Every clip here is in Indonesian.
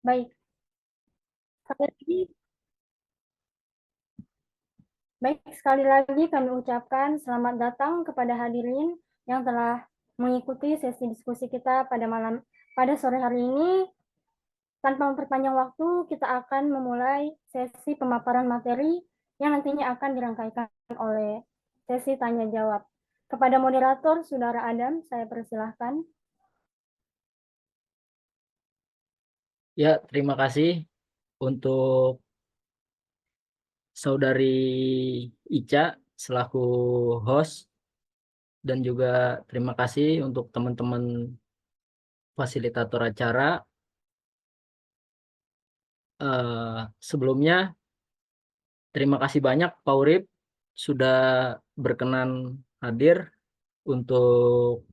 Baik, sekali lagi, sekali lagi kami ucapkan selamat datang kepada hadirin yang telah mengikuti sesi diskusi kita pada sore hari ini. Tanpa memperpanjang waktu, kita akan memulai sesi pemaparan materi yang nantinya akan dirangkaikan oleh sesi tanya jawab. Kepada moderator, Saudara Adam, saya persilahkan. Ya, terima kasih untuk Saudari Ica selaku host dan juga terima kasih untuk teman-teman fasilitator acara. Sebelumnya, terima kasih banyak Pak Urip sudah berkenan hadir untuk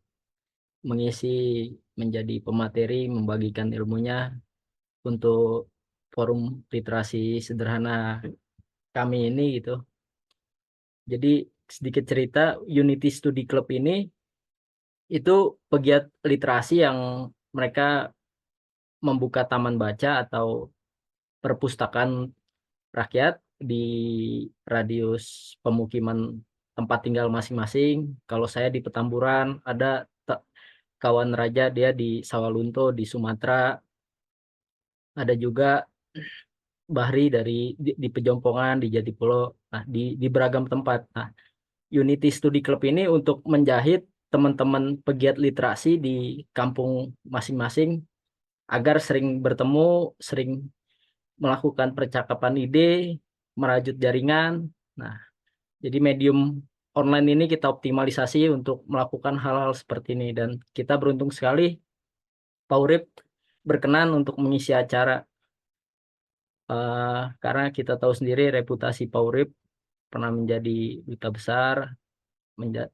mengisi menjadi pemateri, membagikan ilmunya untuk forum literasi sederhana kami ini gitu. Jadi sedikit cerita, Unity Study Club ini itu pegiat literasi yang mereka membuka taman baca atau perpustakaan rakyat di radius pemukiman tempat tinggal masing-masing. Kalau saya di Petamburan, ada kawan Raja dia di Sawalunto di Sumatera, ada juga Bahri di Pejompongan, di Jatipulo, nah di beragam tempat. Nah, Unity Study Club ini untuk menjahit teman-teman pegiat literasi di kampung masing-masing agar sering bertemu, sering melakukan percakapan ide, merajut jaringan. Nah, jadi medium online ini kita optimalisasi untuk melakukan hal-hal seperti ini dan kita beruntung sekali Pak Urip berkenan untuk mengisi acara karena kita tahu sendiri reputasi Pak Urip pernah menjadi duta besar,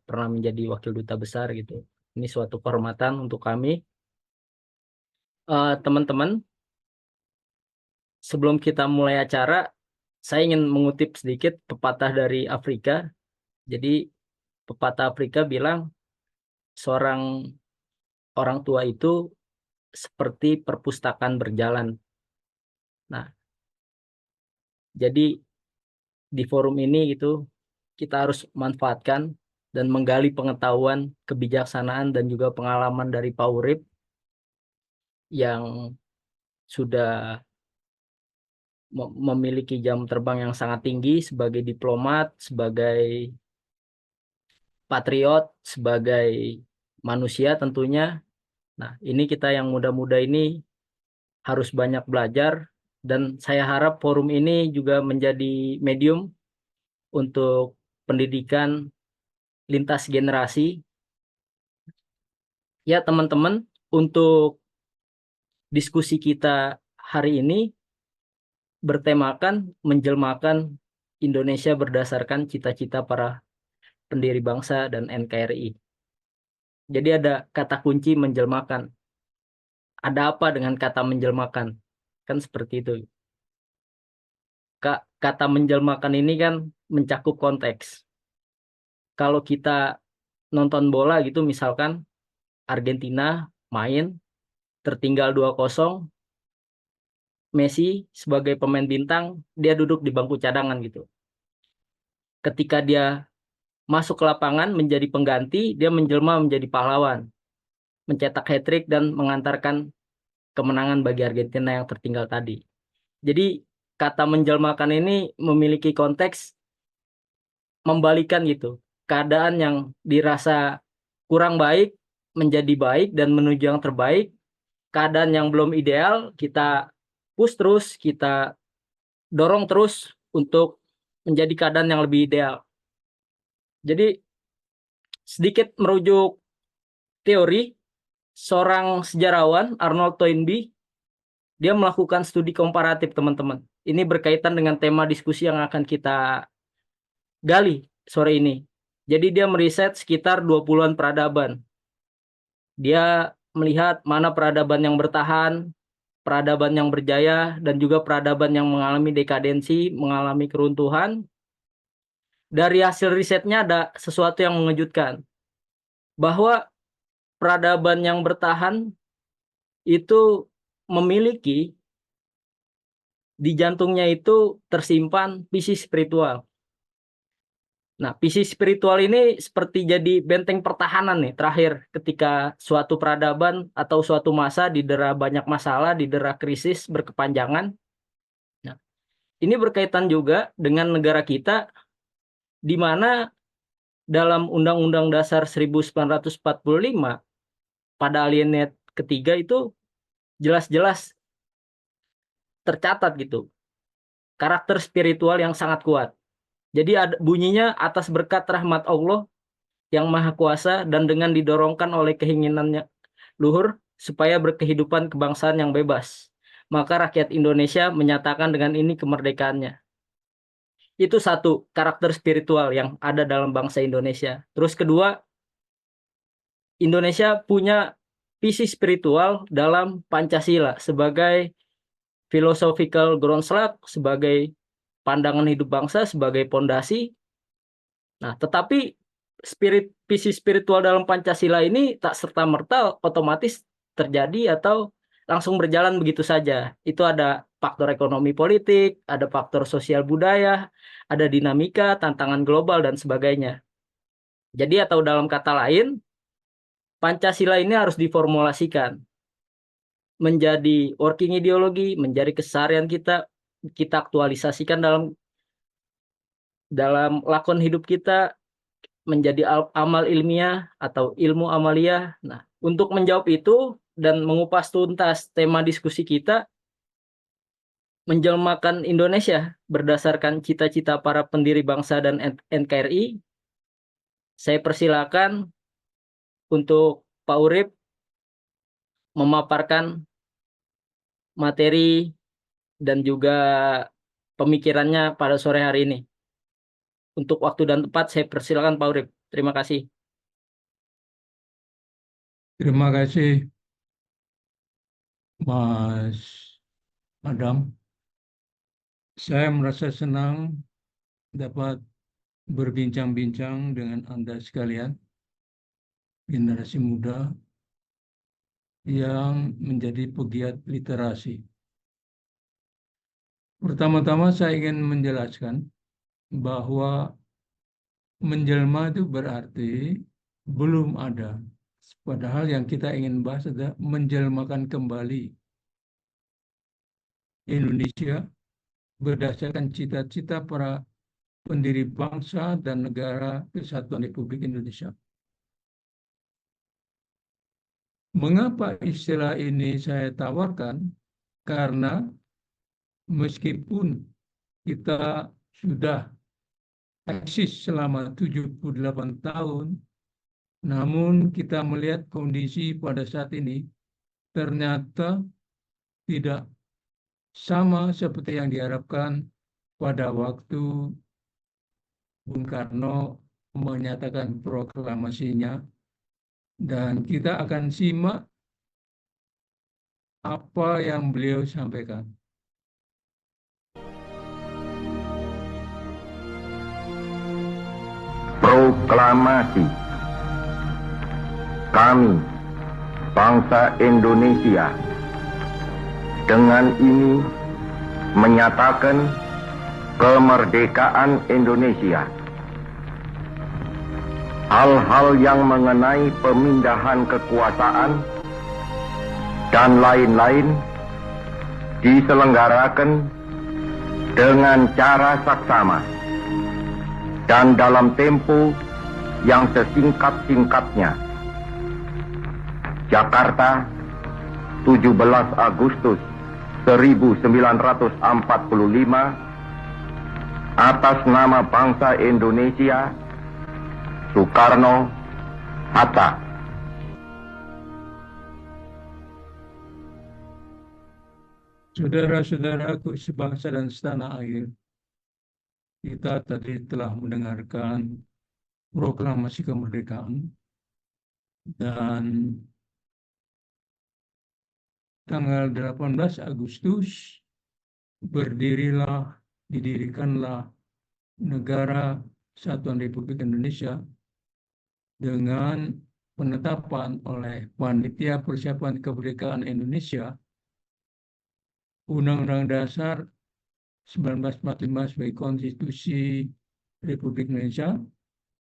pernah menjadi wakil duta besar gitu. Ini suatu kehormatan untuk kami. Teman-teman, sebelum kita mulai acara, saya ingin mengutip sedikit pepatah dari Afrika. Jadi pepatah Afrika bilang seorang orang tua itu seperti perpustakaan berjalan. Nah, jadi di forum ini itu kita harus manfaatkan dan menggali pengetahuan, kebijaksanaan dan juga pengalaman dari Pak Urip yang sudah memiliki jam terbang yang sangat tinggi sebagai diplomat, sebagai patriot, sebagai manusia tentunya. Nah, ini kita yang muda-muda ini harus banyak belajar dan saya harap forum ini juga menjadi medium untuk pendidikan lintas generasi. Ya, teman-teman, untuk diskusi kita hari ini bertemakan menjelmakan Indonesia berdasarkan cita-cita para pendiri bangsa dan NKRI. Jadi ada kata kunci menjelmakan. Ada apa dengan kata menjelmakan? Kan seperti itu. Kata menjelmakan ini kan mencakup konteks. Kalau kita nonton bola gitu misalkan Argentina main tertinggal 2-0, Messi sebagai pemain bintang dia duduk di bangku cadangan gitu. Ketika dia masuk ke lapangan menjadi pengganti, dia menjelma menjadi pahlawan, mencetak hat-trick dan mengantarkan kemenangan bagi Argentina yang tertinggal tadi. Jadi kata menjelmakan ini memiliki konteks membalikan gitu. Keadaan yang dirasa kurang baik menjadi baik dan menuju yang terbaik. Keadaan yang belum ideal kita push terus, kita dorong terus untuk menjadi keadaan yang lebih ideal. Jadi sedikit merujuk teori, seorang sejarawan Arnold Toynbee dia melakukan studi komparatif teman-teman. Ini berkaitan dengan tema diskusi yang akan kita gali sore ini. Jadi dia meriset sekitar 20-an peradaban. Dia melihat mana peradaban yang bertahan, peradaban yang berjaya, dan juga peradaban yang mengalami dekadensi, mengalami keruntuhan. Dari hasil risetnya ada sesuatu yang mengejutkan. Bahwa peradaban yang bertahan itu memiliki di jantungnya itu tersimpan visi spiritual. Nah, visi spiritual ini seperti jadi benteng pertahanan nih terakhir ketika suatu peradaban atau suatu masa didera banyak masalah, didera krisis berkepanjangan. Nah, ini berkaitan juga dengan negara kita di mana dalam Undang-Undang Dasar 1945 pada alineat ketiga itu jelas-jelas tercatat gitu karakter spiritual yang sangat kuat. Jadi bunyinya atas berkat rahmat Allah yang Maha Kuasa dan dengan didorongkan oleh keinginannya luhur supaya berkehidupan kebangsaan yang bebas. Maka rakyat Indonesia menyatakan dengan ini kemerdekaannya. Itu satu karakter spiritual yang ada dalam bangsa Indonesia. Terus kedua, Indonesia punya visi spiritual dalam Pancasila sebagai philosophical groundslug, sebagai pandangan hidup bangsa, sebagai pondasi. Nah, tetapi visi spiritual dalam Pancasila ini tak serta-merta otomatis terjadi atau langsung berjalan begitu saja. Itu ada faktor ekonomi politik, ada faktor sosial budaya, ada dinamika, tantangan global, dan sebagainya. Jadi atau dalam kata lain, Pancasila ini harus diformulasikan menjadi working ideologi, menjadi keseharian kita aktualisasikan dalam lakon hidup kita, menjadi amal ilmiah atau ilmu amalia. Nah, untuk menjawab itu dan mengupas tuntas tema diskusi kita, menjelmakan Indonesia berdasarkan cita-cita para pendiri bangsa dan NKRI, saya persilakan untuk Pak Urip memaparkan materi dan juga pemikirannya pada sore hari ini. Untuk waktu dan tempat, saya persilakan Pak Urip. Terima kasih. Terima kasih, Mas Adam. Saya merasa senang dapat berbincang-bincang dengan Anda sekalian, generasi muda yang menjadi pegiat literasi. Pertama-tama saya ingin menjelaskan bahwa menjelma itu berarti belum ada. Padahal yang kita ingin bahas adalah menjelmakan kembali Indonesia berdasarkan cita-cita para pendiri bangsa dan negara Kesatuan Republik Indonesia. Mengapa istilah ini saya tawarkan? Karena meskipun kita sudah eksis selama 78 tahun, namun kita melihat kondisi pada saat ini ternyata tidak sama seperti yang diharapkan pada waktu Bung Karno menyatakan proklamasinya, dan kita akan simak apa yang beliau sampaikan. Proklamasi. Kami, bangsa Indonesia, dengan ini menyatakan kemerdekaan Indonesia. Hal-hal yang mengenai pemindahan kekuasaan dan lain-lain diselenggarakan dengan cara saksama dan dalam tempo yang sesingkat-singkatnya. Jakarta, 17 Agustus 1945, atas nama bangsa Indonesia, Soekarno, Hatta. Saudara-saudaraku sebangsa dan setanah air, kita tadi telah mendengarkan proklamasi kemerdekaan, dan tanggal 18 Agustus didirikanlah negara Kesatuan Republik Indonesia dengan penetapan oleh Panitia Persiapan Kemerdekaan Indonesia Undang-Undang Dasar 1945 sebagai Konstitusi Republik Indonesia,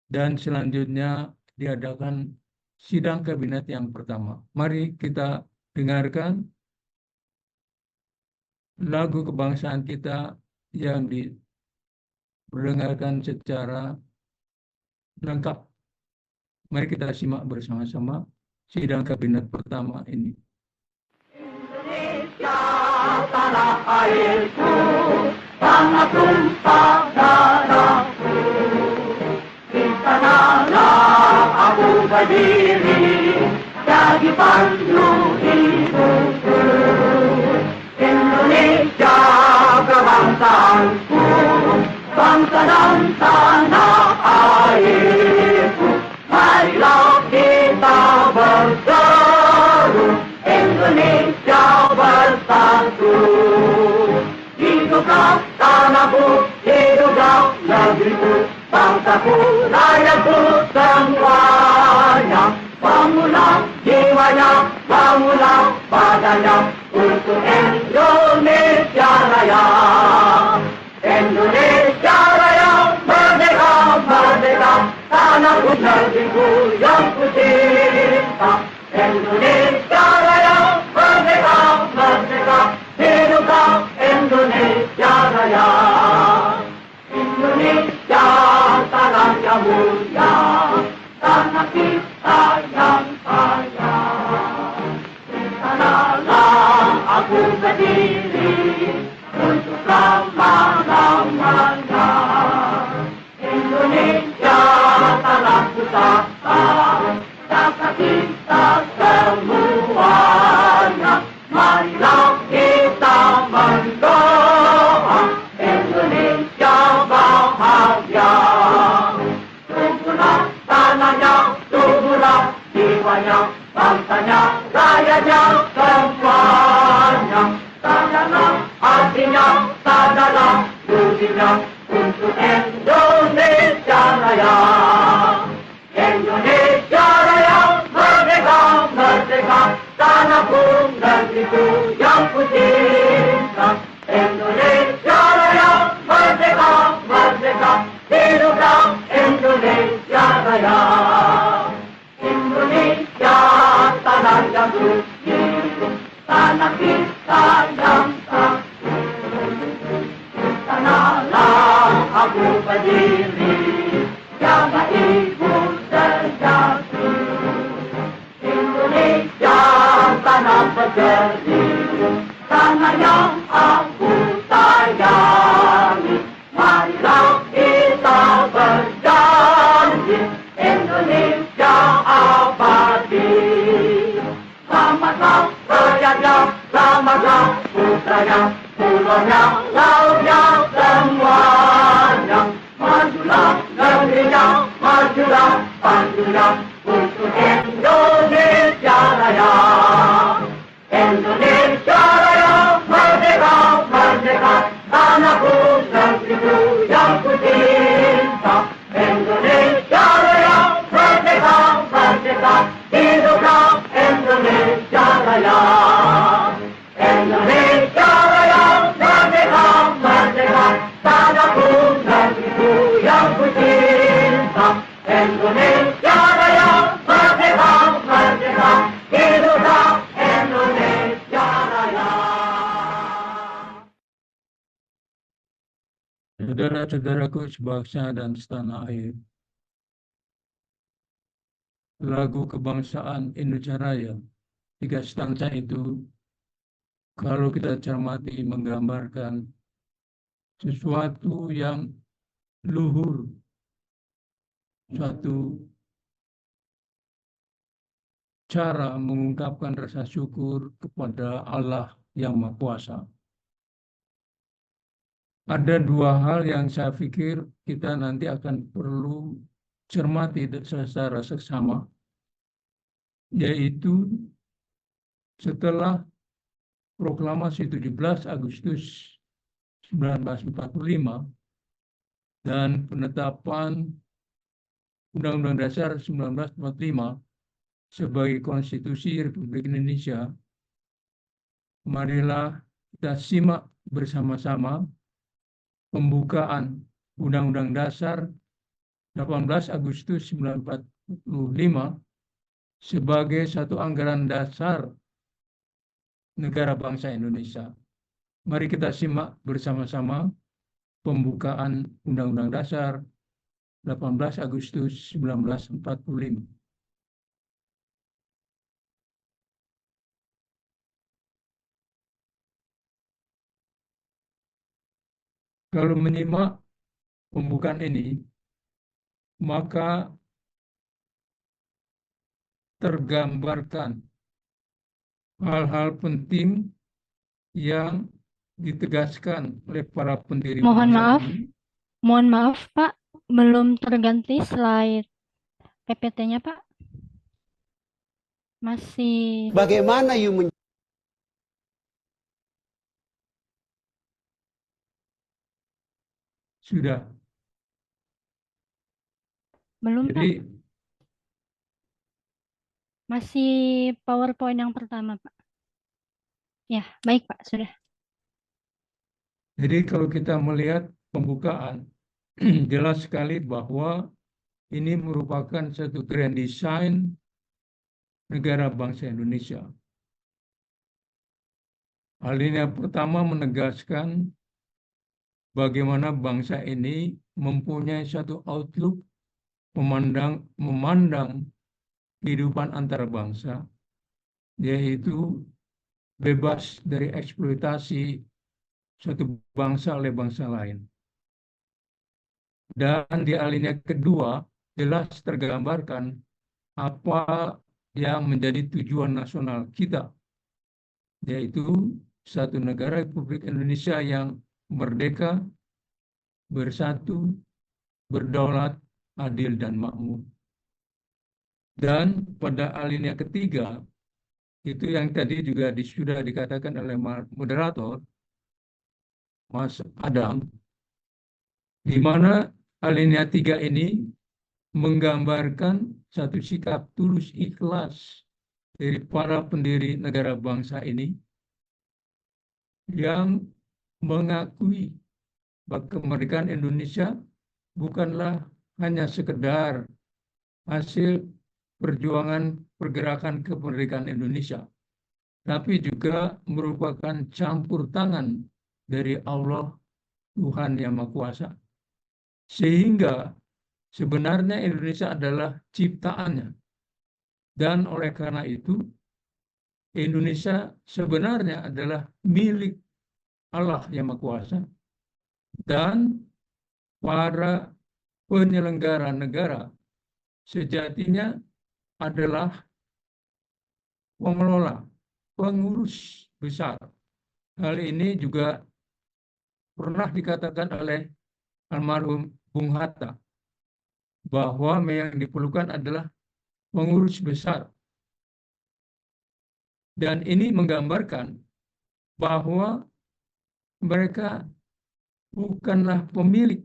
dan selanjutnya diadakan sidang kabinet yang pertama. Mari kita dengarkan lagu kebangsaan kita yang didengarkan secara lengkap. Mari kita simak bersama-sama sidang kabinet pertama ini. Indonesia tanah airku, tanah tumpah darahku. Di sanalah aku berdiri, jadi pandu hidupku. Indonesia kebangsaanku, bangsa dan tanah airku. Marilah kita berseru, Indonesia bersatu. Hiduplah tanahku, hiduplah negeriku, bangsaku, rakyatku semuanya. Bangunlah jiwanya, bangunlah badannya, untuk Indonesia Raya. Indonesia Raya, merdeka, merdeka, tanahku, negeriku yang ku cinta. Indonesia Raya, merdeka, merdeka, hiduplah Indonesia Raya. Indonesia tanah yang mulia, tanah kita yang kaya. Di sanalah aku berdiri untuk selama-lamanya. Indonesia tanah pusaka, tanah kita semuanya. Marilah kita mendoa Indonesia bahagia. Tubuhlah tanahnya, tubuhlah jiwanya, bangsanya, rakyatnya semuanya. Sadarlah artinya, sadarlah budinya, untuk Indonesia Raya. Indonesia Raya, merdeka, merdeka, tanahku, negeriku yang ku cinta. Indonesia Raya, merdeka, merdeka, hiduplah Indonesia Raya. Indonesia tanah yang suci, tanah kita yang satu. Sanalah aku berdiri, jaga ibu sejati. Indonesia tanah berseri, tanah yang aku sayangi. Marilah kita berjanji, Indonesia abadi. Selamatlah rakyatnya, selamatlah putranya, pulaunya, lautnya, semuanya. Majulah negerinya, majulah pandunya, untuk Indonesia Raya. Indonesia Raya, merdeka, merdeka, tanahku, negeriku yang ku cinta. Indonesia Raya, merdeka, merdeka, hiduplah Indonesia Raya. Indonesia Raya, merdeka, merdeka, tanahku, negeriku yang ku cinta. Indonesia Raya, merdeka, merdeka, hiduplah Indonesia Raya. Saudara-saudaraku sebangsa dan setanah air, lagu kebangsaan Indonesia Raya, 3 stanza itu, kalau kita cermati, menggambarkan sesuatu yang luhur, suatu cara mengungkapkan rasa syukur kepada Allah yang Maha Kuasa. Ada 2 hal yang saya pikir kita nanti akan perlu cermati secara seksama, yaitu setelah proklamasi 17 Agustus 1945 dan penetapan Undang-Undang Dasar 1945 sebagai Konstitusi Republik Indonesia, marilah kita simak bersama-sama pembukaan Undang-Undang Dasar 18 Agustus 1945 sebagai satu anggaran dasar negara bangsa Indonesia. Mari kita simak bersama-sama pembukaan Undang-Undang Dasar 18 Agustus 1945. Kalau menyimak pembukaan ini, maka tergambarkan hal-hal penting yang ditegaskan oleh para pendiri Mohon bangsa maaf. ini. Mohon maaf, Pak. Belum terganti slide PPT-nya, Pak. Masih Bagaimana Sudah. belum, Pak. Jadi Masih PowerPoint yang pertama, Pak. Ya, baik, Pak. Sudah. Jadi kalau kita melihat pembukaan, jelas sekali bahwa ini merupakan satu grand design negara bangsa Indonesia. Alinea pertama menegaskan bagaimana bangsa ini mempunyai satu outlook memandang kehidupan antar bangsa, yaitu bebas dari eksploitasi suatu bangsa oleh bangsa lain. Dan di alinea kedua jelas tergambarkan apa yang menjadi tujuan nasional kita, yaitu satu negara Republik Indonesia yang merdeka, bersatu, berdaulat, adil, dan makmur. Dan pada alinea ketiga, itu yang tadi juga sudah dikatakan oleh moderator, Mas Adam, di mana alinea 3 ini menggambarkan satu sikap tulus ikhlas dari para pendiri negara bangsa ini yang mengakui bahwa kemerdekaan Indonesia bukanlah hanya sekedar hasil perjuangan pergerakan kemerdekaan Indonesia, tapi juga merupakan campur tangan dari Allah, Tuhan Yang Maha Kuasa. Sehingga sebenarnya Indonesia adalah ciptaannya. Dan oleh karena itu, Indonesia sebenarnya adalah milik Allah Yang Maha Kuasa. Dan para penyelenggara negara sejatinya adalah pengelola, pengurus besar. Hal ini juga pernah dikatakan oleh almarhum Bung Hatta, bahwa yang diperlukan adalah pengurus besar. Dan ini menggambarkan bahwa mereka bukanlah pemilik,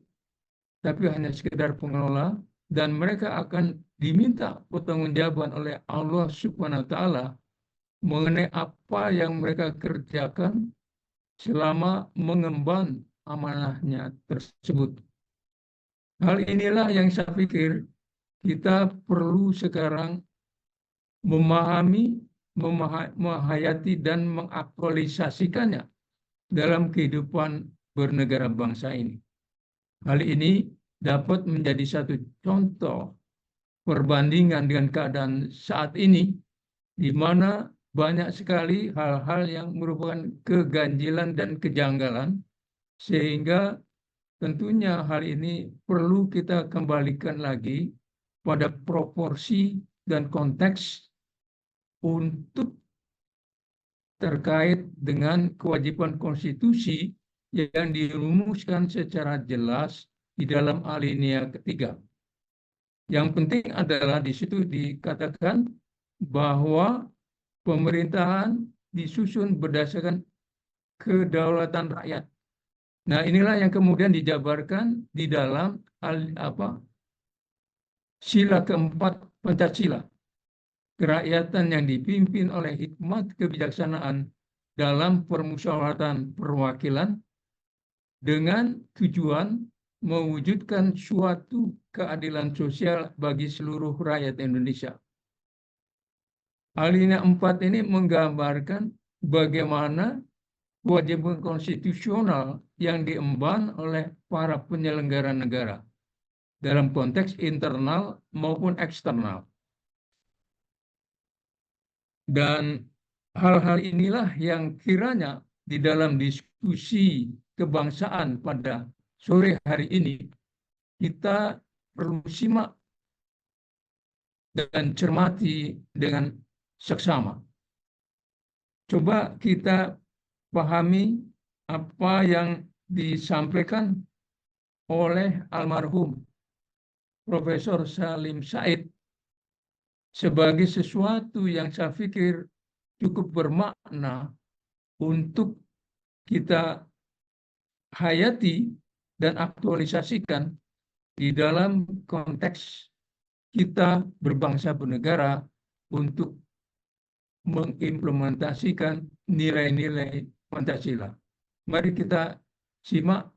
tapi hanya sekedar pengelola, dan mereka akan diminta pertanggungjawaban oleh Allah Subhanahu wa Ta'ala mengenai apa yang mereka kerjakan selama mengemban amanahnya tersebut. Hal inilah yang saya pikir kita perlu sekarang memahami, menghayati, dan mengaktualisasikannya dalam kehidupan bernegara bangsa ini. Hal ini dapat menjadi satu contoh perbandingan dengan keadaan saat ini, di mana banyak sekali hal-hal yang merupakan keganjilan dan kejanggalan, sehingga tentunya hal ini perlu kita kembalikan lagi pada proporsi dan konteks untuk terkait dengan kewajiban konstitusi yang dirumuskan secara jelas di dalam alinea ketiga. Yang penting adalah di situ dikatakan bahwa pemerintahan disusun berdasarkan kedaulatan rakyat. Nah, inilah yang kemudian dijabarkan di dalam sila keempat Pancasila. Kerakyatan yang dipimpin oleh hikmat kebijaksanaan dalam permusyawaratan perwakilan dengan tujuan mewujudkan suatu keadilan sosial bagi seluruh rakyat Indonesia. Alinea 4 ini menggambarkan bagaimana kewajiban konstitusional yang diemban oleh para penyelenggara negara dalam konteks internal maupun eksternal. Dan hal-hal inilah yang kiranya di dalam diskusi kebangsaan pada sore hari ini kita perlu simak dan cermati dengan seksama. Coba kita pahami apa yang disampaikan oleh almarhum Profesor Salim Said sebagai sesuatu yang saya pikir cukup bermakna untuk kita hayati dan aktualisasikan di dalam konteks kita berbangsa bernegara untuk mengimplementasikan nilai-nilai Pancasila. Mari kita simak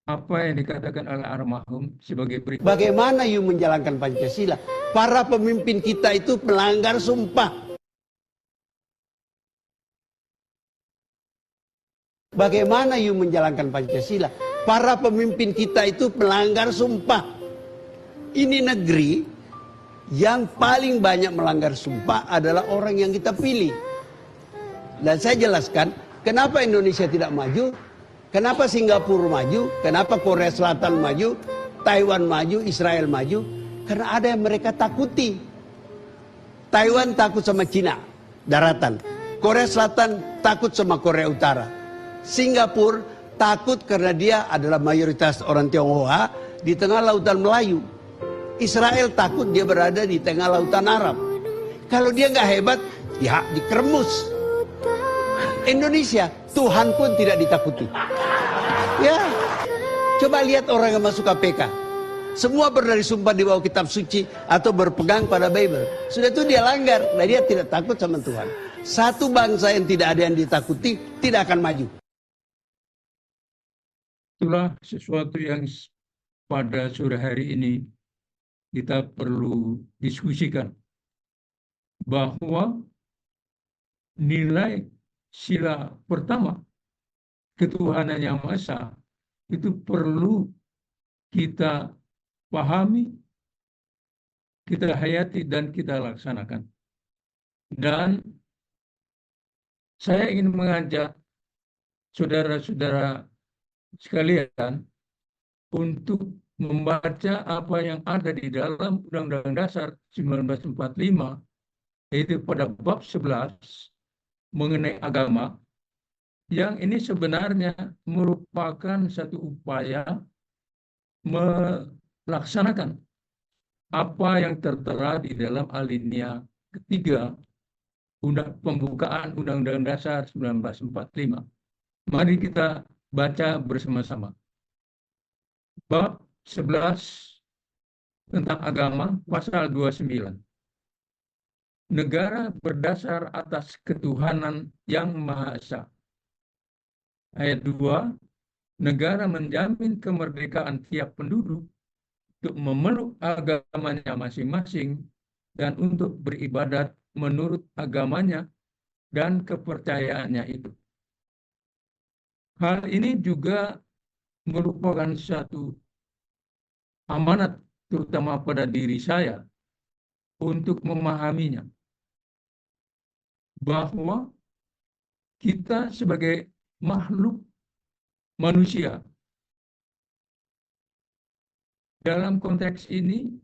apa yang dikatakan oleh almarhum sebagai berikut. Bagaimana you menjalankan Pancasila? Para pemimpin kita itu melanggar sumpah. Bagaimana you menjalankan Pancasila? Para pemimpin kita itu melanggar sumpah. Ini negeri yang paling banyak melanggar sumpah adalah orang yang kita pilih. Dan saya jelaskan kenapa Indonesia tidak maju, kenapa Singapura maju, kenapa Korea Selatan maju, Taiwan maju, Israel maju. Karena ada yang mereka takuti. Taiwan takut sama Cina, daratan. Korea Selatan takut sama Korea Utara. Singapura takut karena dia adalah mayoritas orang Tionghoa di tengah lautan Melayu. Israel takut dia berada di tengah lautan Arab. Kalau dia nggak hebat, ya dikeremus. Indonesia, Tuhan pun tidak ditakuti. Ya, coba lihat orang yang masuk KPK. Semua berdari sumpah di bawah kitab suci atau berpegang pada Bible. Sudah itu dia langgar, dan dia tidak takut sama Tuhan. Satu bangsa yang tidak ada yang ditakuti tidak akan maju. Itulah sesuatu yang pada sore hari ini kita perlu diskusikan, bahwa nilai sila pertama, ketuhanan yang Maha Esa, itu perlu kita pahami, kita hayati, dan kita laksanakan. Dan saya ingin mengajak saudara-saudara sekalian untuk membaca apa yang ada di dalam Undang-Undang Dasar 1945, yaitu pada bab 11 mengenai agama, yang ini sebenarnya merupakan satu upaya melaksanakan apa yang tertera di dalam alinea ketiga pembukaan Undang-Undang Dasar 1945. Mari kita baca bersama-sama. Bab 11 tentang agama, pasal 29. Negara berdasar atas ketuhanan yang Maha Esa. Ayat 2, negara menjamin kemerdekaan tiap penduduk untuk memeluk agamanya masing-masing dan untuk beribadat menurut agamanya dan kepercayaannya itu. Hal ini juga merupakan satu amanat terutama pada diri saya untuk memahaminya, bahwa kita sebagai makhluk manusia dalam konteks ini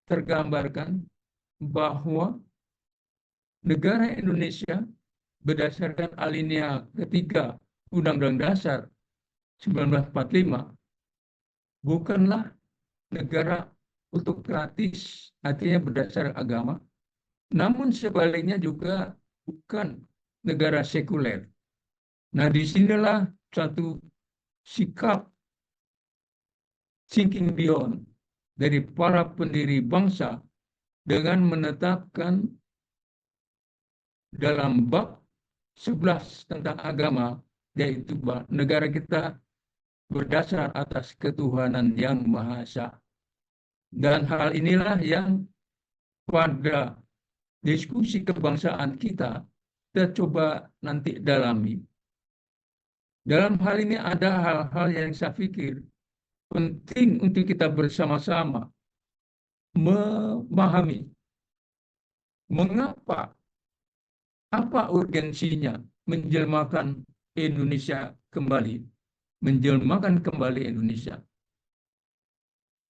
tergambarkan bahwa negara Indonesia berdasarkan alinea ketiga Undang-Undang Dasar 1945 bukanlah negara autokratis, artinya berdasar agama, namun sebaliknya juga bukan negara sekuler. Nah, disinilah satu sikap thinking beyond dari para pendiri bangsa dengan menetapkan dalam bab 11 tentang agama yaitu negara kita berdasar atas ketuhanan yang Maha Esa. Dan hal inilah yang pada diskusi kebangsaan kita coba nanti dalami. Dalam hal ini ada hal-hal yang saya pikir penting untuk kita bersama-sama memahami mengapa, apa urgensinya menjelmakan Indonesia kembali, menjelmakan kembali Indonesia.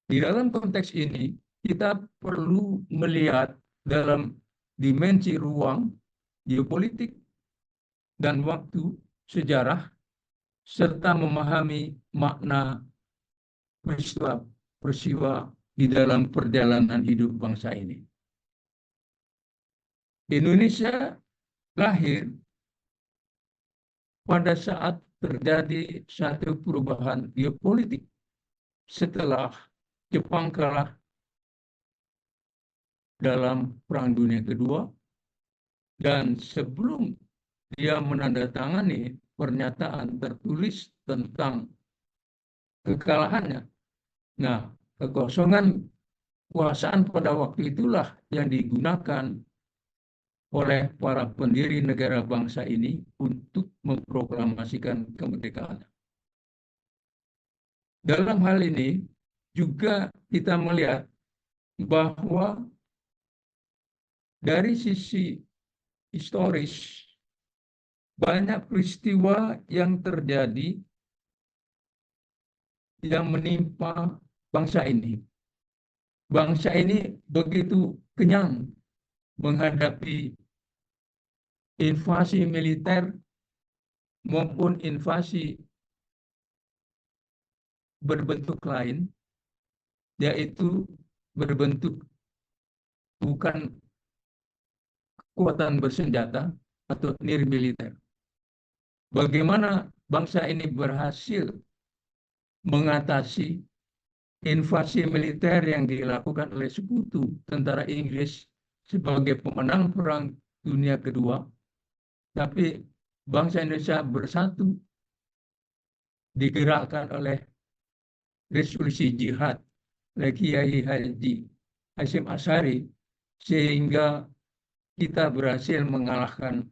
Di dalam konteks ini, kita perlu melihat dalam dimensi ruang, geopolitik, dan waktu, sejarah, serta memahami makna peristiwa di dalam perjalanan hidup bangsa ini. Indonesia lahir pada saat terjadi satu perubahan geopolitik setelah Jepang kalah dalam Perang Dunia Kedua dan sebelum dia menandatangani pernyataan tertulis tentang kekalahannya. Nah, kekosongan kekuasaan pada waktu itulah yang digunakan oleh para pendiri negara bangsa ini untuk memproklamasikan kemerdekaannya. Dalam hal ini juga kita melihat bahwa dari sisi historis banyak peristiwa yang terjadi yang menimpa bangsa ini. Bangsa ini begitu kenyang menghadapi invasi militer maupun invasi berbentuk lain, yaitu berbentuk bukan kekuatan bersenjata atau nirmiliter. Bagaimana bangsa ini berhasil mengatasi invasi militer yang dilakukan oleh sekutu tentara Inggris sebagai pemenang Perang Dunia Kedua, tapi bangsa Indonesia bersatu digerakkan oleh resolusi jihad oleh Kiai Haji Hasyim Asy'ari sehingga kita berhasil mengalahkan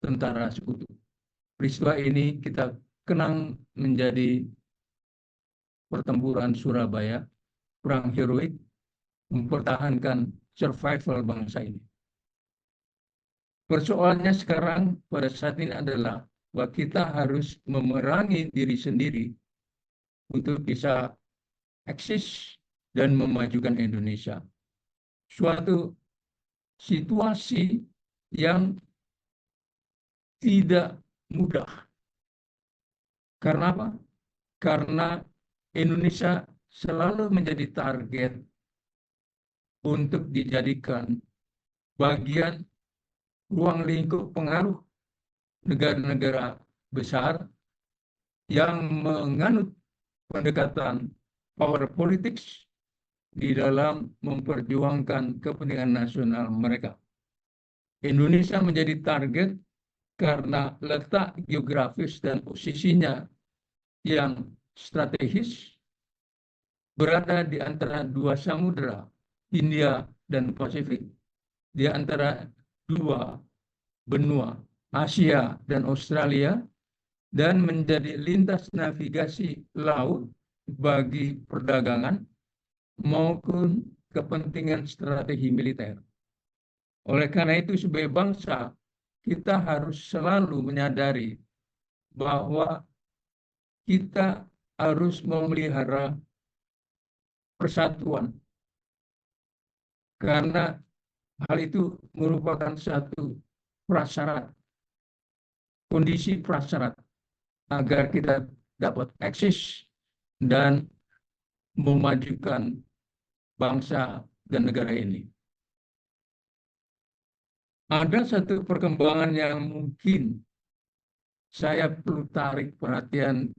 tentara sekutu. Peristiwa ini kita kenang menjadi pertempuran Surabaya, perang heroik mempertahankan survival bangsa ini. Persoalannya sekarang pada saat ini adalah bahwa kita harus memerangi diri sendiri untuk bisa eksis dan memajukan Indonesia. Suatu situasi yang tidak mudah. Karena apa? Karena Indonesia selalu menjadi target untuk dijadikan bagian ruang lingkup pengaruh negara-negara besar yang menganut pendekatan power politics di dalam memperjuangkan kepentingan nasional mereka. Indonesia menjadi target karena letak geografis dan posisinya yang strategis berada di antara dua samudera, India dan Pasifik, di antara dua benua, Asia dan Australia, dan menjadi lintas navigasi laut bagi perdagangan maupun kepentingan strategi militer. Oleh karena itu, sebagai bangsa, kita harus selalu menyadari bahwa kita harus memelihara persatuan. Karena hal itu merupakan satu prasyarat, kondisi prasyarat agar kita dapat eksis dan memajukan bangsa dan negara ini. Ada satu perkembangan yang mungkin saya perlu tarik perhatian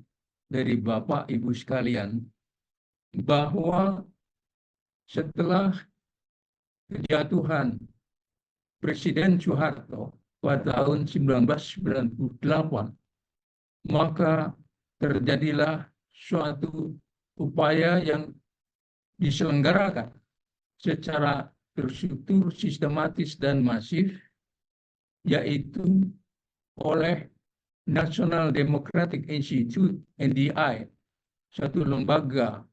dari Bapak Ibu sekalian, bahwa setelah kejatuhan Presiden Soeharto pada tahun 1998, maka terjadilah suatu upaya yang diselenggarakan secara terstruktur, sistematis, dan masif, yaitu oleh National Democratic Institute, NDI, satu lembaga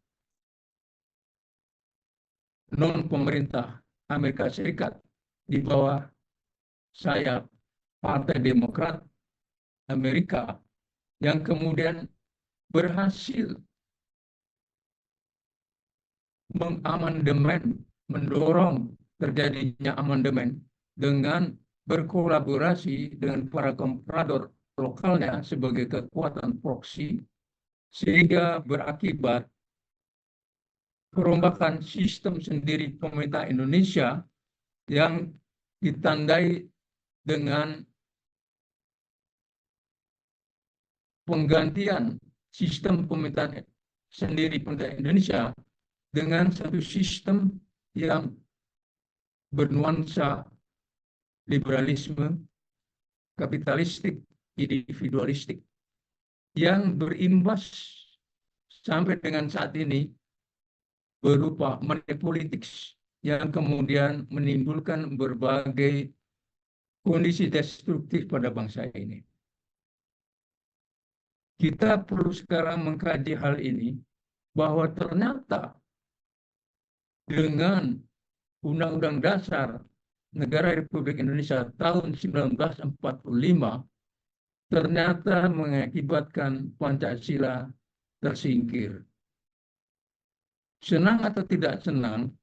non-pemerintah Amerika Serikat di bawah sayap Partai Demokrat Amerika, yang kemudian berhasil mengamandemen, mendorong terjadinya amandemen dengan berkolaborasi dengan para komprador lokalnya sebagai kekuatan proksi, sehingga berakibat perombakan sistem sendiri pemerintah Indonesia yang ditandai dengan penggantian sistem pemerintahan sendiri pemerintah Indonesia dengan satu sistem yang bernuansa liberalisme, kapitalistik, individualistik, yang berimbas sampai dengan saat ini berupa money politics yang kemudian menimbulkan berbagai kondisi destruktif pada bangsa ini. Kita perlu sekarang mengkaji hal ini, bahwa ternyata dengan Undang-Undang Dasar Negara Republik Indonesia tahun 1945 ternyata mengakibatkan Pancasila tersingkir. Senang atau tidak senang,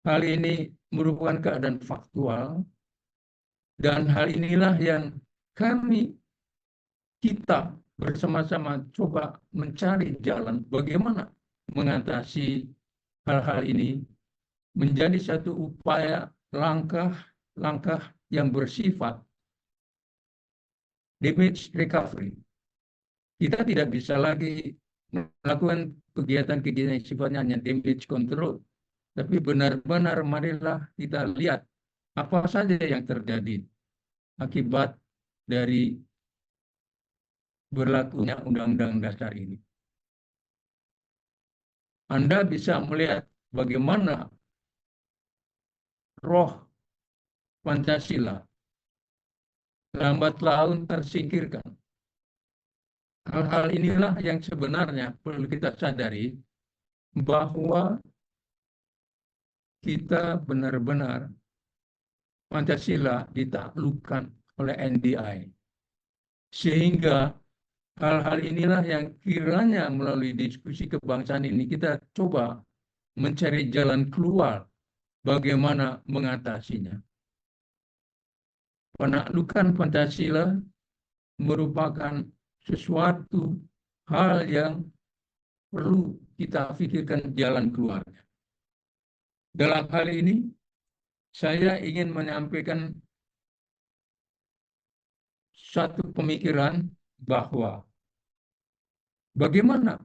hal ini merupakan keadaan faktual, dan hal inilah yang kita bersama-sama coba mencari jalan bagaimana mengatasi hal-hal ini menjadi satu upaya langkah-langkah yang bersifat damage recovery. Kita tidak bisa lagi melakukan kegiatan-kegiatan yang sifatnya hanya damage control, tapi benar-benar marilah kita lihat apa saja yang terjadi akibat dari berlakunya Undang-Undang Dasar ini. Anda bisa melihat bagaimana roh Pancasila lambat laun tersingkirkan. Hal-hal inilah yang sebenarnya perlu kita sadari, bahwa kita benar-benar Pancasila ditaklukkan oleh NDI. Sehingga hal-hal inilah yang kiranya melalui diskusi kebangsaan ini kita coba mencari jalan keluar bagaimana mengatasinya. Penaklukan Pancasila merupakan sesuatu hal yang perlu kita pikirkan jalan keluarnya. Dalam hal ini, saya ingin menyampaikan satu pemikiran bahwa bagaimana,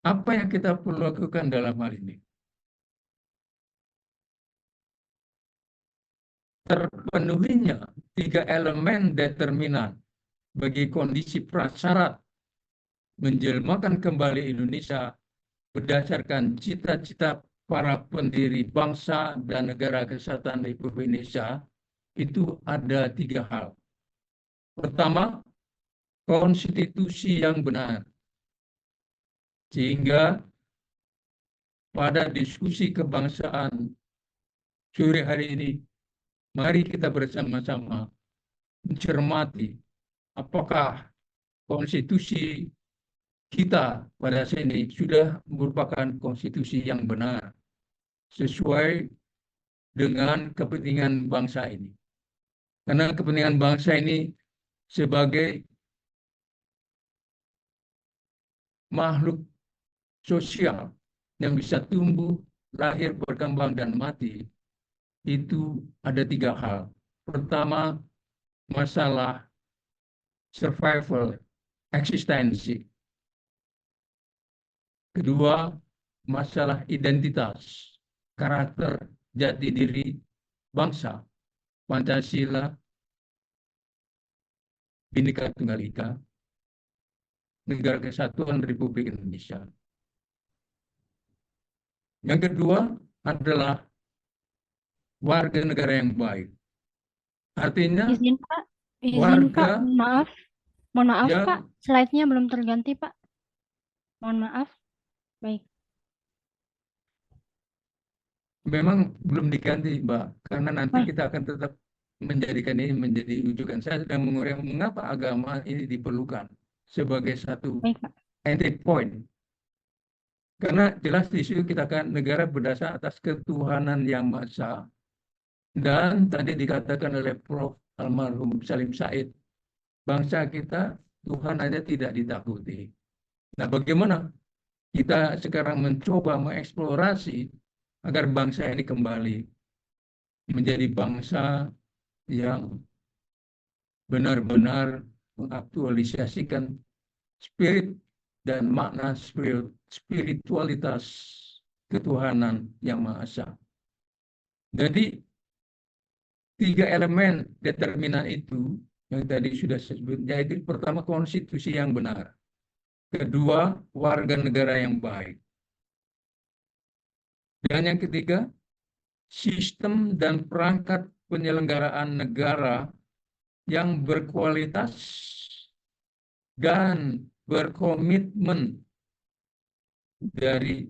apa yang kita perlu lakukan dalam hal ini. Terpenuhinya 3 elemen determinan bagi kondisi prasyarat menjelmakan kembali Indonesia berdasarkan cita-cita para pendiri bangsa dan negara kesatuan Republik Indonesia, itu ada 3 hal. Pertama, konstitusi yang benar. Sehingga pada diskusi kebangsaan sore hari ini, mari kita bersama-sama mencermati apakah konstitusi kita pada saat ini sudah merupakan konstitusi yang benar sesuai dengan kepentingan bangsa ini. Karena kepentingan bangsa ini sebagai makhluk sosial yang bisa tumbuh, lahir, berkembang, dan mati, itu ada 3 hal. Pertama, masalah survival, eksistensi. Kedua, masalah identitas, karakter, jati diri bangsa, Pancasila, Bhinneka Tunggal Ika, Negara Kesatuan Republik Indonesia. Yang kedua adalah warga negara yang baik. Artinya Izin Pak, warga mohon maaf yang Pak, slide-nya belum terganti Pak. Mohon maaf. Baik. memang belum diganti, Mbak, karena nanti Baik. kita akan tetap menjadikan ini menjadi rujukan. Saya sedang menguraikan mengapa agama ini diperlukan sebagai satu Baik Pak. entry point. Karena jelas di situ kita akan negara berdasar atas ketuhanan yang Maha Esa. Dan tadi dikatakan oleh Prof. Almarhum Salim Said, bangsa kita Tuhan aja tidak ditakuti. Nah, bagaimana kita sekarang mencoba mengeksplorasi agar bangsa ini kembali menjadi bangsa yang benar-benar mengaktualisasikan spirit dan makna spiritualitas ketuhanan yang Maha Esa. Jadi 3 elemen determinan itu yang tadi sudah saya sebut, yaitu pertama konstitusi yang benar, kedua warga negara yang baik, dan yang ketiga sistem dan perangkat penyelenggaraan negara yang berkualitas dan berkomitmen dari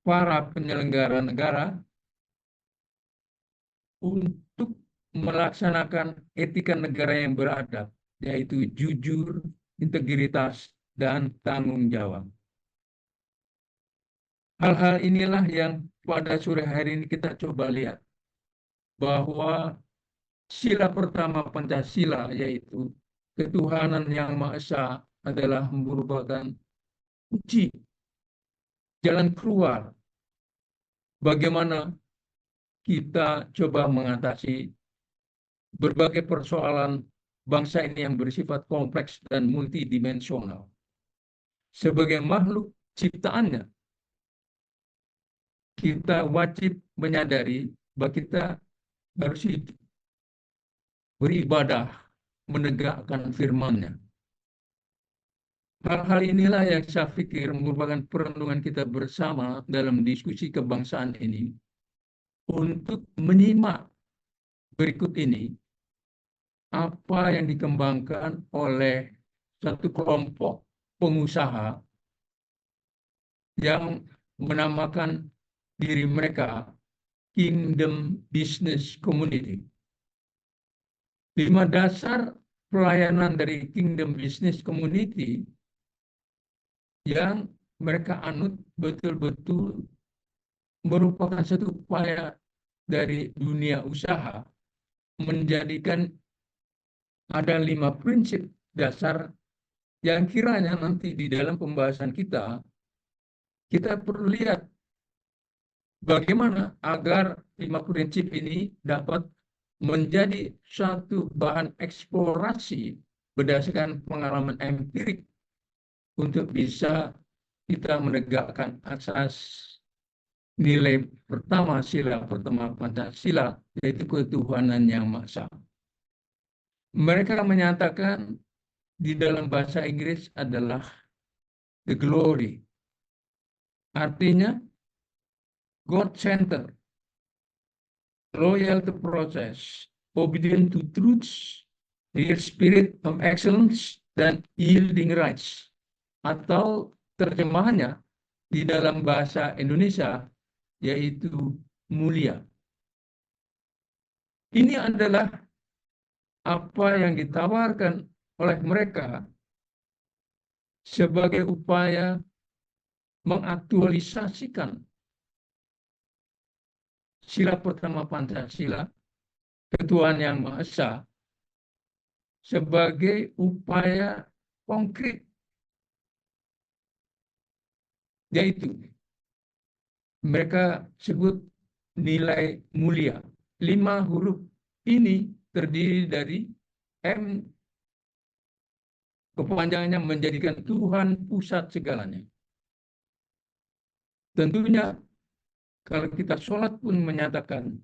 para penyelenggara negara untuk melaksanakan etika negara yang beradab, yaitu jujur, integritas, dan tanggung jawab. Hal-hal inilah yang pada sore hari ini kita coba lihat, bahwa sila pertama Pancasila, yaitu ketuhanan yang Maha Esa, adalah merupakan kunci jalan keluar bagaimana kita coba mengatasi berbagai persoalan bangsa ini yang bersifat kompleks dan multidimensional. Sebagai makhluk ciptaannya, kita wajib menyadari bahwa kita harus hidup, beribadah, menegakkan firman-Nya. Hal-hal inilah yang saya pikir merupakan perenungan kita bersama dalam diskusi kebangsaan ini untuk menyimak berikut ini apa yang dikembangkan oleh satu kelompok pengusaha yang menamakan diri mereka Kingdom Business Community. 5 dasar pelayanan dari Kingdom Business Community yang mereka anut betul-betul merupakan satu upaya dari dunia usaha menjadikan ada 5 prinsip dasar yang kiranya nanti di dalam pembahasan kita perlu lihat bagaimana agar 5 prinsip ini dapat menjadi suatu bahan eksplorasi berdasarkan pengalaman empirik untuk bisa kita menegakkan asas nilai pertama, sila pertama Pancasila, yaitu ketuhanan yang Maha Esa. Mereka menyatakan di dalam bahasa Inggris adalah the glory. Artinya God-centered, loyal to process, obedient to truths, real spirit of excellence, dan yielding rights. Atau terjemahannya di dalam bahasa Indonesia yaitu mulia. Ini adalah apa yang ditawarkan oleh mereka sebagai upaya mengaktualisasikan sila pertama Pancasila, ketuhanan yang Maha Esa, sebagai upaya konkret, yaitu mereka sebut nilai mulia. 5 huruf ini terdiri dari M, kepanjangannya menjadikan Tuhan pusat segalanya. Tentunya kalau kita sholat pun menyatakan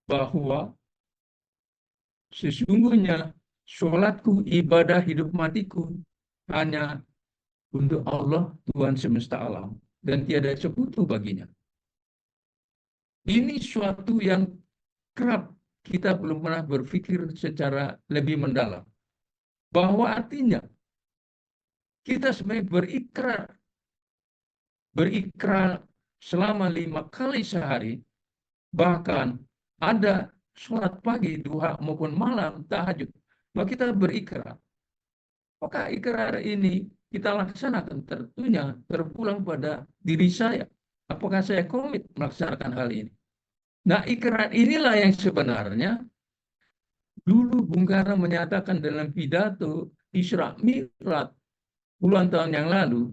bahwa sesungguhnya sholatku, ibadah hidup matiku hanya untuk Allah Tuhan semesta alam dan tiada sekutu baginya. Ini suatu yang kerap kita belum pernah berpikir secara lebih mendalam. Bahwa artinya kita sebenarnya berikrar selama 5 kali sehari, bahkan ada sholat pagi, duha maupun malam, tahajud. Bahwa kita berikrar. Apakah ikrar ini kita laksanakan? Tentunya terpulang pada diri saya. Apakah saya komit melaksanakan hal ini? Nah, ikrar inilah yang sebenarnya dulu Bung Karno menyatakan dalam pidato Isra Mi'raj puluhan tahun yang lalu,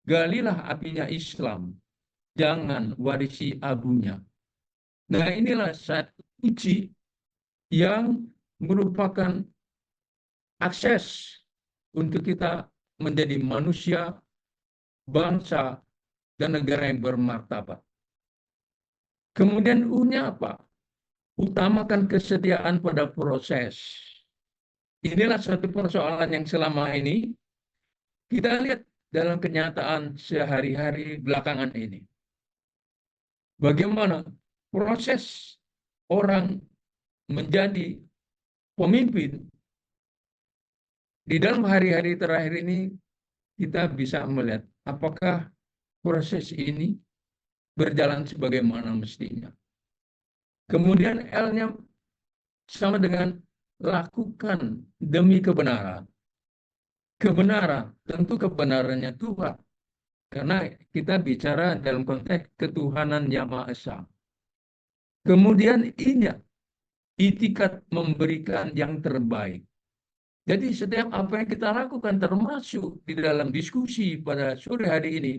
galilah apinya Islam, jangan warisi abunya. Nah, inilah satu uji yang merupakan akses untuk kita menjadi manusia, bangsa, dan negara yang bermartabat. Kemudian U-nya apa? Utamakan kesetiaan pada proses. Inilah satu persoalan yang selama ini kita lihat dalam kenyataan sehari-hari belakangan ini. Bagaimana proses orang menjadi pemimpin di dalam hari-hari terakhir ini, kita bisa melihat apakah proses ini berjalan sebagaimana mestinya. Kemudian L-nya sama dengan lakukan demi kebenaran. Kebenaran, tentu kebenarannya Tuhan. Karena kita bicara dalam konteks ketuhanan yang Maha Esa. Kemudian I-nya, itikat memberikan yang terbaik. Jadi setiap apa yang kita lakukan termasuk di dalam diskusi pada sore hari ini,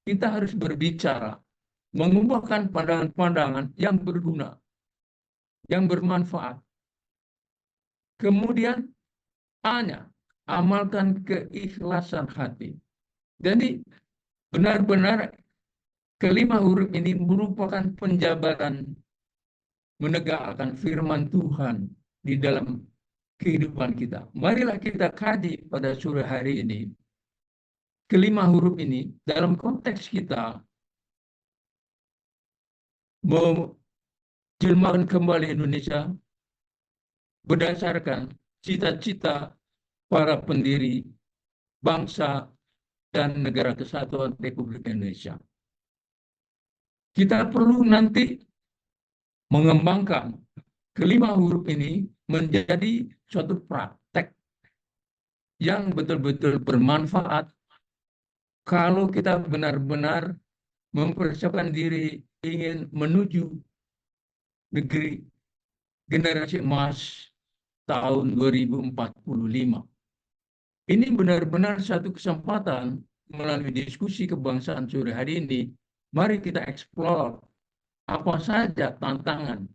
kita harus berbicara, mengubahkan pandangan-pandangan yang berguna, yang bermanfaat. Kemudian A-nya, amalkan keikhlasan hati. Jadi benar-benar kelima huruf ini merupakan penjabaran menegakkan firman Tuhan di dalam kehidupan kita. Marilah kita kaji pada sore hari ini kelima huruf ini dalam konteks kita menjelmakan kembali Indonesia berdasarkan cita-cita para pendiri bangsa dan negara kesatuan Republik Indonesia. Kita perlu nanti mengembangkan kelima huruf ini menjadi suatu praktek yang betul-betul bermanfaat kalau kita benar-benar mempersiapkan diri ingin menuju negeri generasi emas tahun 2045. Ini benar-benar satu kesempatan melalui diskusi kebangsaan sore hari ini. Mari kita eksplor apa saja tantangan,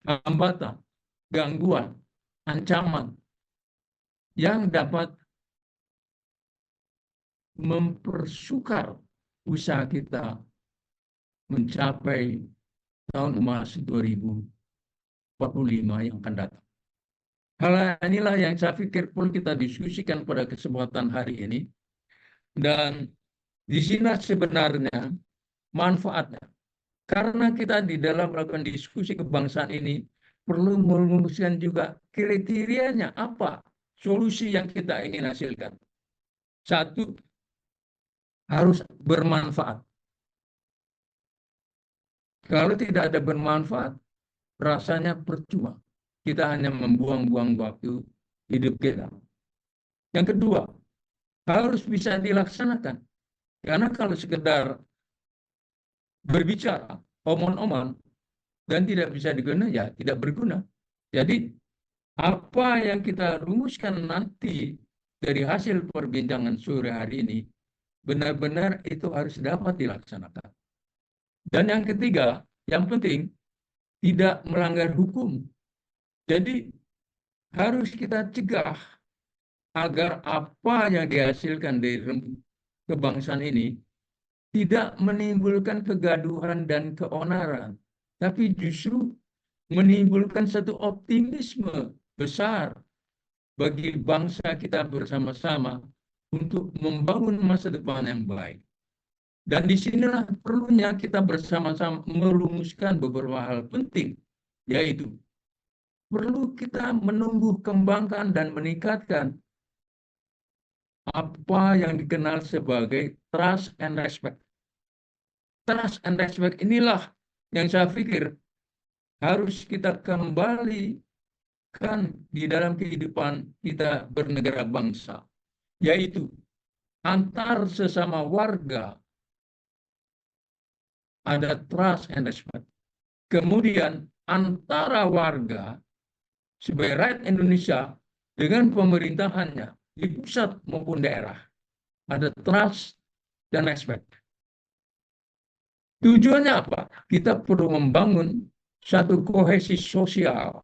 hambatan, gangguan, ancaman yang dapat mempersukar usaha kita mencapai tahun emas 2045 yang akan datang. Hal inilah yang saya pikir perlu kita diskusikan pada kesempatan hari ini. Dan di sini sebenarnya manfaatnya. Karena kita di dalam melakukan diskusi kebangsaan ini perlu merumuskan juga kriterianya apa solusi yang kita ingin hasilkan. Satu, harus bermanfaat. Kalau tidak ada bermanfaat, rasanya percuma. Kita hanya membuang-buang waktu hidup kita. Yang kedua, harus bisa dilaksanakan. Karena kalau sekedar berbicara, omong-omong, dan tidak bisa diguna, ya tidak berguna. Jadi, apa yang kita rumuskan nanti dari hasil perbincangan sore hari ini, benar-benar itu harus dapat dilaksanakan. Dan yang ketiga, yang penting, tidak melanggar hukum. Jadi, harus kita cegah agar apa yang dihasilkan dari kebangsaan ini tidak menimbulkan kegaduhan dan keonaran, tapi justru menimbulkan satu optimisme besar bagi bangsa kita bersama-sama untuk membangun masa depan yang baik. Dan disinilah perlunya kita bersama-sama merumuskan beberapa hal penting, yaitu perlu kita menumbuh kembangkan dan meningkatkan apa yang dikenal sebagai trust and respect. Trust and respect inilah yang saya pikir harus kita kembalikan di dalam kehidupan kita bernegara bangsa, yaitu antar sesama warga ada trust and respect. Kemudian antara warga sebagai rakyat Indonesia dengan pemerintahannya di pusat maupun daerah ada trust dan respect. Tujuannya apa? Kita perlu membangun satu kohesi sosial.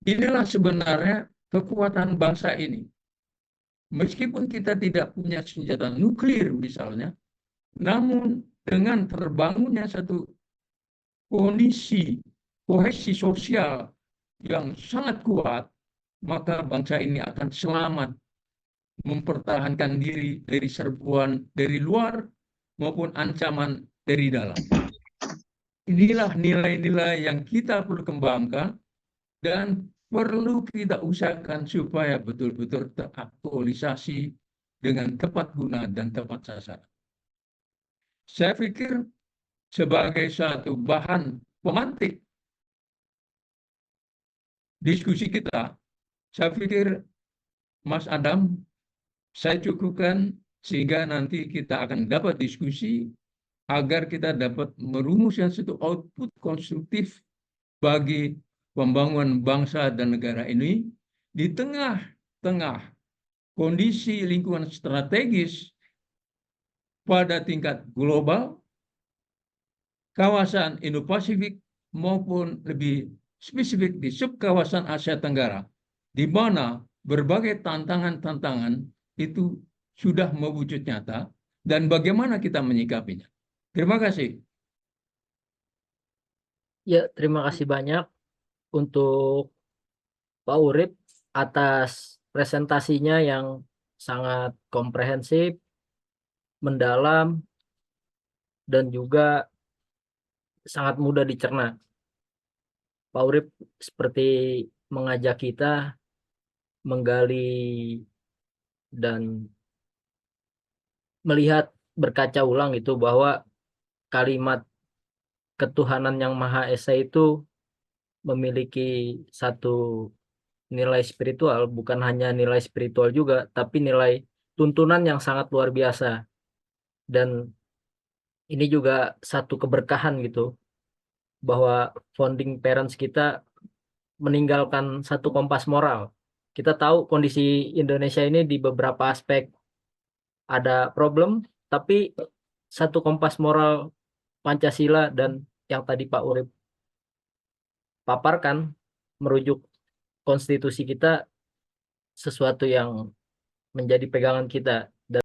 Inilah sebenarnya kekuatan bangsa ini. Meskipun kita tidak punya senjata nuklir misalnya, namun dengan terbangunnya satu kondisi kohesi sosial yang sangat kuat, maka bangsa ini akan selamat mempertahankan diri dari serbuan dari luar maupun ancaman dari dalam. Inilah nilai-nilai yang kita perlu kembangkan dan perlu kita usahakan supaya betul-betul teraktualisasi dengan tepat guna dan tepat sasaran. Saya pikir sebagai satu bahan pemantik diskusi kita, saya pikir Mas Adam, saya cukupkan sehingga nanti kita akan dapat diskusi agar kita dapat merumuskan satu output konstruktif bagi pembangunan bangsa dan negara ini di tengah-tengah kondisi lingkungan strategis pada tingkat global, kawasan Indo-Pasifik maupun lebih spesifik di subkawasan Asia Tenggara, di mana berbagai tantangan-tantangan itu sudah mewujud nyata dan bagaimana kita menyikapinya. Terima kasih. Ya, terima kasih banyak untuk Pak Urip atas presentasinya yang sangat komprehensif, mendalam, dan juga sangat mudah dicerna. Pak Urip seperti mengajak kita menggali dan melihat berkaca ulang itu bahwa kalimat ketuhanan yang Maha Esa itu memiliki satu nilai spiritual, bukan hanya nilai spiritual juga, tapi nilai tuntunan yang sangat luar biasa. Dan ini juga satu keberkahan gitu, bahwa founding parents kita meninggalkan satu kompas moral. Kita tahu kondisi Indonesia ini di beberapa aspek ada problem, tapi satu kompas moral Pancasila dan yang tadi Pak Urip paparkan merujuk konstitusi kita sesuatu yang menjadi pegangan kita.